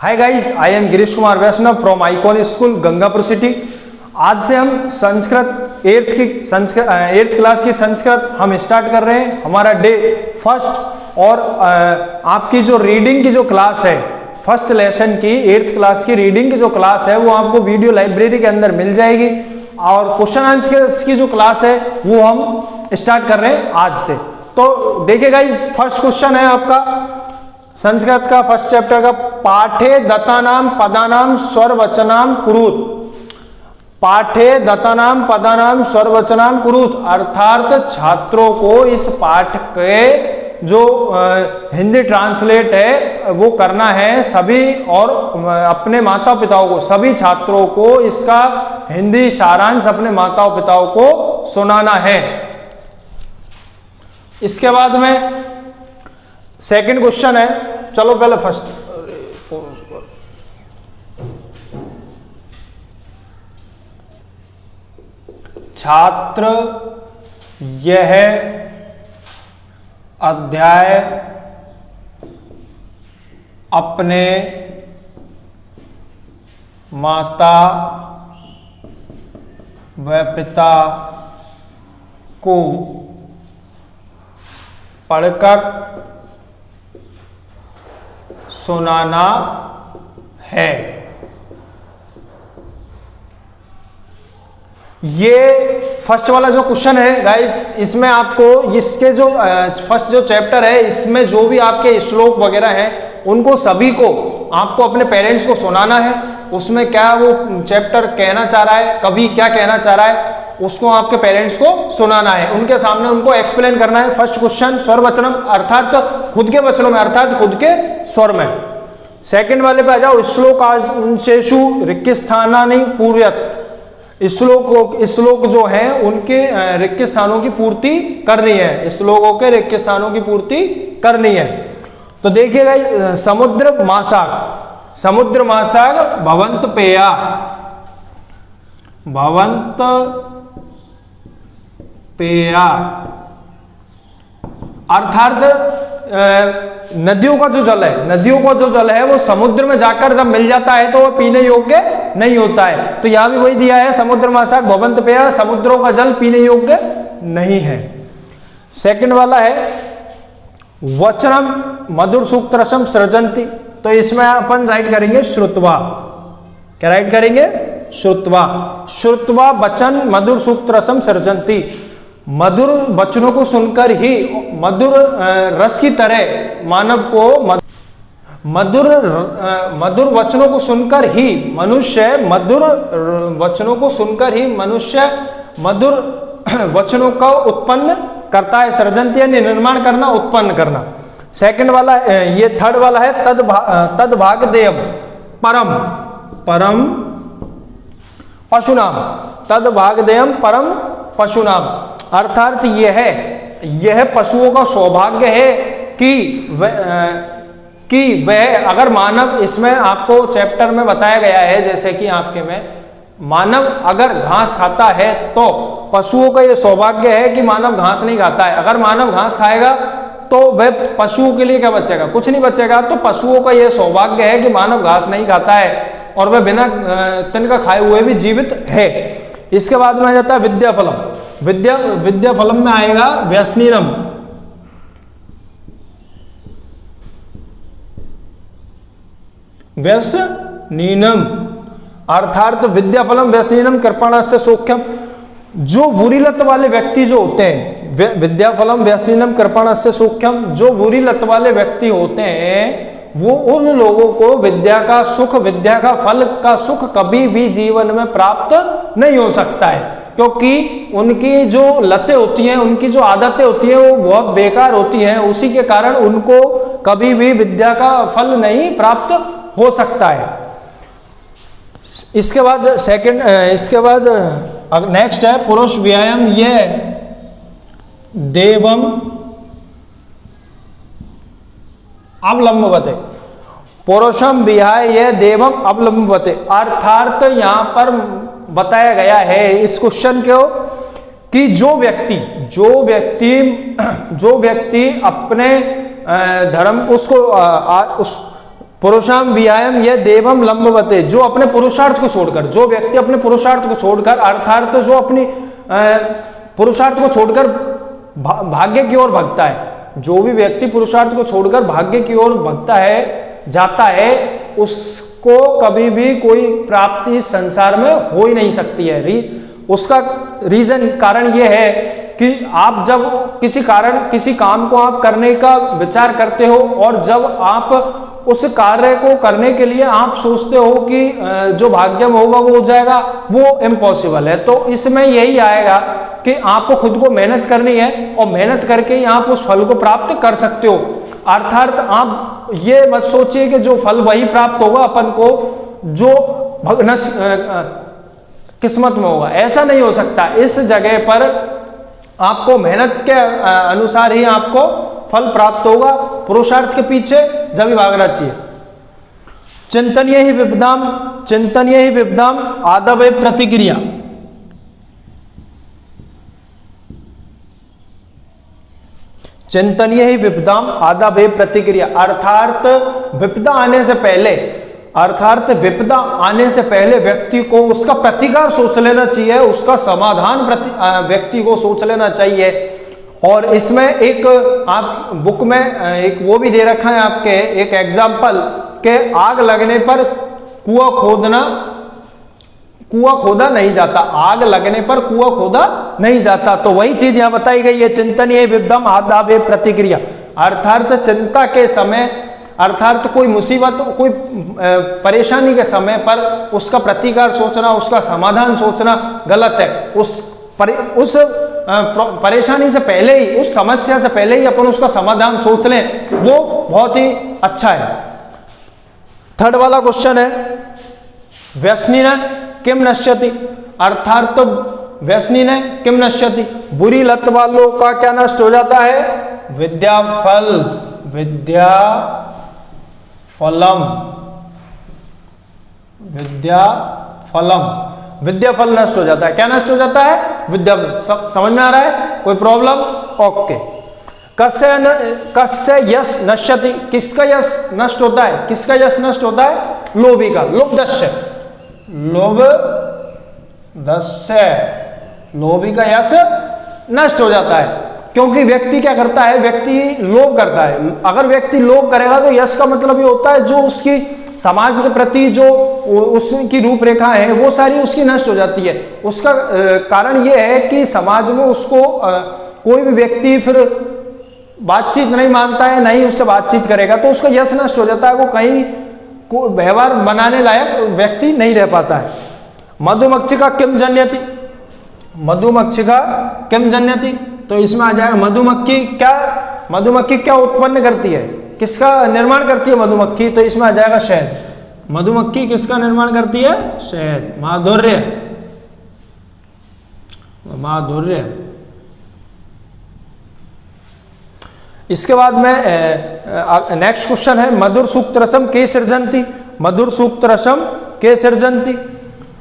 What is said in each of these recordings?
Hi guys, I am Girish Kumar Vaishnav from Icon school Gangapur city. आज से हम संस्कृत 8th क्लास की संस्कृत हम स्टार्ट कर रहे हैं। हमारा डे फर्स्ट और आपकी जो रीडिंग की जो क्लास है, फर्स्ट लेसन की 8th क्लास की रीडिंग की जो क्लास है वो आपको वीडियो लाइब्रेरी के अंदर मिल जाएगी। और क्वेश्चन आंसर की जो क्लास है वो हम स्टार्ट कर रहे हैं आज से। तो देखिए गाइस, फर्स्ट क्वेश्चन है आपका संस्कृत का फर्स्ट चैप्टर का, पाठे दत्तानाम पदानाम स्वर वचनाम कुरुत। पाठे दत्तानाम पदानाम स्वर वचनाम कुरुत अर्थात छात्रों को इस पाठ के जो हिंदी ट्रांसलेट है वो करना है सभी, और अपने माता पिताओं को, सभी छात्रों को इसका हिंदी सारांश अपने माता पिताओं को सुनाना है। इसके बाद में सेकंड क्वेश्चन है, चलो पहले फर्स्ट। छात्र यह अध्याय अपने माता व पिता को पढ़कर सुनाना है। ये फर्स्ट वाला जो क्वेश्चन है गाइस, इसमें आपको इसके जो फर्स्ट जो चैप्टर है इसमें जो भी आपके श्लोक वगैरह हैं उनको सभी को आपको अपने पेरेंट्स को सुनाना है। उसमें क्या वो चैप्टर कहना चाह रहा है, कभी क्या कहना चाह रहा है, उसको आपके पेरेंट्स को सुनाना है, उनके सामने उनको एक्सप्लेन करना है। फर्स्ट क्वेश्चन स्वर वचनम अर्थात खुद के वचनों में, अर्थात खुद के स्वर में। सेकंड वाले पे आ जाओ, श्लोक अंशेषु रिक्त स्थानानि पूर्यत। श्लोक जो है उनके रिक्त स्थानों की पूर्ति करनी है, श्लोकों के रिक्त स्थानों की पूर्ति करनी है। तो देखिएगा, समुद्र मासाग भवंत पेया, भवंत पेया अर्थात नदियों का जो जल है, नदियों का जो जल है वो समुद्र में जाकर जब मिल जाता है तो वो पीने योग्य नहीं होता है। तो यहां भी वही दिया है, समुद्र मासाक भवंत पेया, समुद्रों का जल पीने योग्य नहीं है। सेकंड वाला है वचनम मधुर सूक्त रसम सृजंती। तो इसमें अपन राइट करेंगे श्रुत्वा। क्या राइट करेंगे? श्रुत्वा। श्रुत्वा वचन मधुर सूक्त रसम सृजंती। मधुर वचनों को सुनकर ही, मधुर रस की तरह मानव को मधुर वचनों को सुनकर ही मनुष्य, मधुर वचनों को सुनकर ही मनुष्य मधुर वचनों का उत्पन्न करता है। सृजंती यानी निर्माण करना, उत्पन्न करना। सेकंड वाला, ये थर्ड वाला है तद भागदेयम परम पशुनाम। तद भागदेयम परम पशुनाम अर्थात यह पशुओं का सौभाग्य है कि वह अगर मानव, इसमें आपको चैप्टर में बताया गया है जैसे कि आपके में, मानव अगर घास खाता है तो पशुओं का यह सौभाग्य है कि मानव घास नहीं खाता है। अगर मानव घास खाएगा तो वह पशुओं के लिए क्या बचेगा? कुछ नहीं बचेगा। तो पशुओं का यह सौभाग्य है कि मानव घास नहीं खाता है और वह बिना तिनका खाए हुए भी जीवित है। इसके बाद में आ जाता है विद्याफलम। विद्याफलम में आएगा व्यसनीनम। व्यसनीनम अर्थात विद्याफलम व्यसनीनम कृपणस्य सौख्यम। जो बुरी लत वाले व्यक्ति जो होते हैं, विद्याफलम व्यसनीनम कृपणस्य सौख्यम, जो बुरी लत वाले व्यक्ति होते हैं वो उन लोगों को विद्या का सुख, विद्या का फल का सुख कभी भी जीवन में प्राप्त नहीं हो सकता है, क्योंकि उनकी जो लतें होती हैं, उनकी जो आदतें होती हैं वो बहुत बेकार होती हैं। उसी के कारण उनको कभी भी विद्या का फल नहीं प्राप्त हो सकता है। इसके बाद नेक्स्ट है पुरुष व्यायाम ये देवम अवलंबवते। पुरुषम विहाय यह देवम अवलंबवते अर्थात यहां पर बताया गया है इस क्वेश्चन को कि जो व्यक्ति अपने धर्म उसको पुरुषाम व्यायाम ये देवम लंबवते, जो अपने पुरुषार्थ को छोड़कर, जो व्यक्ति अपने पुरुषार्थ को छोड़कर अर्थात जो अपनी पुरुषार्थ को छोड़कर भाग्य की ओर भगता है, जो भी व्यक्ति पुरुषार्थ को छोड़कर भाग्य की ओर भगता है जाता है, उसको कभी भी कोई प्राप्ति संसार में हो ही नहीं सकती है। उसका कारण यह है कि आप जब किसी काम को आप करने का विचार करते हो और जब आप उस कार्य को करने के लिए आप सोचते हो कि जो भाग्य में होगा वो हो जाएगा, वो इम्पॉसिबल है। तो इसमें यही आएगा कि आपको खुद को मेहनत करनी है और मेहनत करके ही आप उस फल को प्राप्त कर सकते हो। अर्थात आप ये मत सोचिए कि जो फल वही प्राप्त होगा अपन को जो किस्मत में होगा, ऐसा नहीं हो सकता। इस जगह पर आपको मेहनत के अनुसार ही आपको फल प्राप्त होगा, पुरुषार्थ के पीछे जब ही भागना चाहिए। चिंतनीय ही विपदाम आदव प्रतिक्रिया, चिंतनीय ही विपदाम आदव प्रतिक्रिया, अर्थात विपदा आने से पहले व्यक्ति को उसका प्रतिकार सोच लेना चाहिए, उसका समाधान व्यक्ति को सोच लेना चाहिए। और इसमें एक आप बुक में एक वो भी दे रखा है आपके, एक एग्जाम्पल के आग लगने पर कुआं खोदा नहीं जाता, आग लगने पर कुआं खोदा नहीं जाता। तो वही चीज यहां बताई गई है, चिंतनीय विपदम आदावे प्रतिक्रिया, अर्थात चिंता के समय, अर्थात कोई मुसीबत, कोई परेशानी के समय पर उसका प्रतिकार सोचना, उसका समाधान सोचना गलत है। उस परेशानी से पहले ही, उस समस्या से पहले ही अपन उसका समाधान सोच लें, वो बहुत ही अच्छा है। थर्ड वाला क्वेश्चन है, व्यसनिन किम नश्यति, अर्थात तो व्यसनिन किम नश्यति, बुरी लत वालों का क्या नष्ट हो जाता है? विद्या फल नष्ट हो जाता है। क्या नष्ट हो जाता है? विद्या फल। समझ में आ रहा है? कोई प्रॉब्लम? ओके। कस्य यश नश्यति, किसका यश नष्ट होता है? किसका यश नष्ट होता है? लोभी का। लोभी का यश नष्ट हो जाता है, क्योंकि व्यक्ति क्या करता है? व्यक्ति लोभ करता है। अगर व्यक्ति लोभ करेगा तो यश का मतलब ये होता है जो उसकी समाज के प्रति जो उसकी रूपरेखा है वो सारी उसकी नष्ट हो जाती है। उसका कारण ये है कि समाज में उसको कोई भी व्यक्ति फिर बातचीत नहीं मानता है, नहीं उससे बातचीत करेगा, तो उसका यश नष्ट हो जाता है, वो कहीं को व्यवहार बनाने लायक व्यक्ति नहीं रह पाता है। मधुमक्षिका किम जन्यति, मधुमक्षिका किम जन्यति, तो इसमें आ जाएगा मधुमक्खी क्या उत्पन्न करती है, किसका निर्माण करती है मधुमक्खी? तो इसमें आ जाएगा शहद। मधुमक्खी किसका निर्माण करती है? शहद। माधुर्य। इसके बाद में नेक्स्ट क्वेश्चन है, मधुर सूक्त रसम के सृजंती, मधुर सूक्त रसम के सृजंती,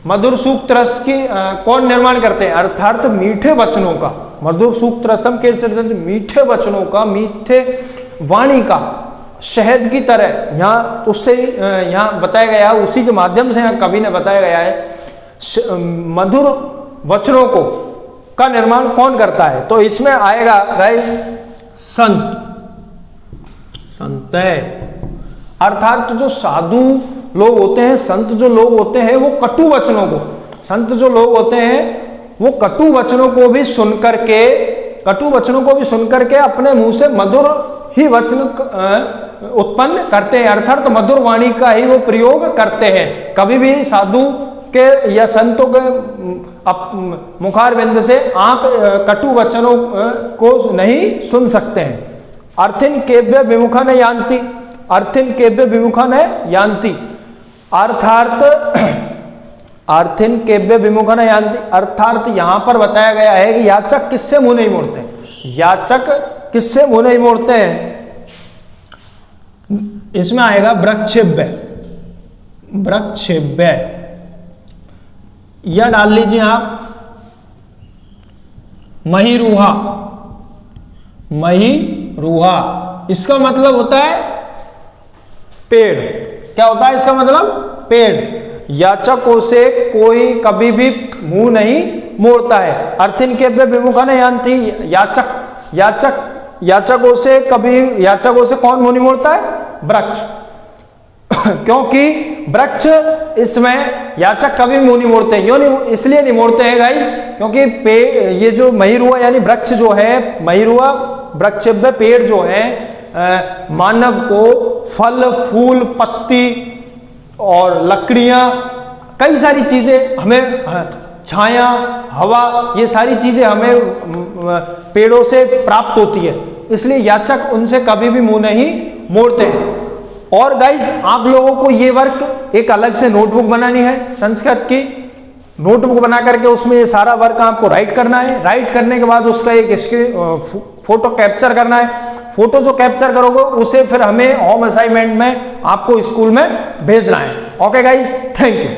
मधुर सूक्त रस की कौन निर्माण करते हैं? अर्थात मीठे वचनों का। मधुर सूक्त रसम के सृजंती, मीठे वचनों का, मीठे वाणी का, शहद की तरह। यहाँ उससे यहाँ बताया गया, उसी के माध्यम से यहाँ कवि ने बताया गया है, मधुर वचनों को का निर्माण कौन करता है? तो इसमें आएगा गाइस संत है। अर्थात जो साधु लोग होते हैं, संत जो लोग होते हैं, वो कटु वचनों को, संत जो लोग होते हैं वो कटु वचनों को भी सुनकर के अपने मुंह से मधुर ही वचन उत्पन्न करते हैं, अर्थात तो मधुर वाणी का ही वो प्रयोग करते हैं। कभी भी साधु के या संतों के मुखारविंद से आप कटु वचनों को नहीं सुन सकते हैं। अर्थिन केव्य विमुखा न यान्ति, अर्थिन केव्य विमुखा न यान्ति, अर्थात अर्थिन केव्य विमुखा न यान्ति, अर्थात यहां पर बताया गया है कि याचक किससे मुंह नहीं मोड़ते, याचक किससे मुंह नहीं मोड़ते हैं? इसमें आएगा वृक्षेभ्य, या डाल लीजिए आप महीरूहा। इसका मतलब होता है पेड़। क्या होता है इसका मतलब? पेड़। याचकों से कोई कभी भी मुंह नहीं मोड़ता है। अर्थिन के विमुखन यान्ति याचकों से कौन मुंह नहीं मोड़ता है? वृक्ष। क्योंकि वृक्ष इसमें याचक कभी मुंह नहीं मोड़ते। इसलिए नहीं मोड़ते हैं गाइस, क्योंकि ये जो महिरुआ यानी वृक्ष जो है, महिरुआ वृक्ष पेड़ जो है, मानव को फल, फूल, पत्ती और लकड़ियां, कई सारी चीजें हमें, छाया, हवा, ये सारी चीजें हमें पेड़ों से प्राप्त होती है। इसलिए याचक उनसे कभी भी मुंह नहीं मोड़ते हैं। और गाइज आप लोगों को ये वर्क एक अलग से नोटबुक बनानी है, संस्कृत की नोटबुक बना करके उसमें ये सारा वर्क आपको राइट करना है। राइट करने के बाद उसका एक फोटो कैप्चर करना है। फोटो जो कैप्चर करोगे उसे फिर हमें होम असाइनमेंट में आपको स्कूल में भेजना है। Okay guys, thank you.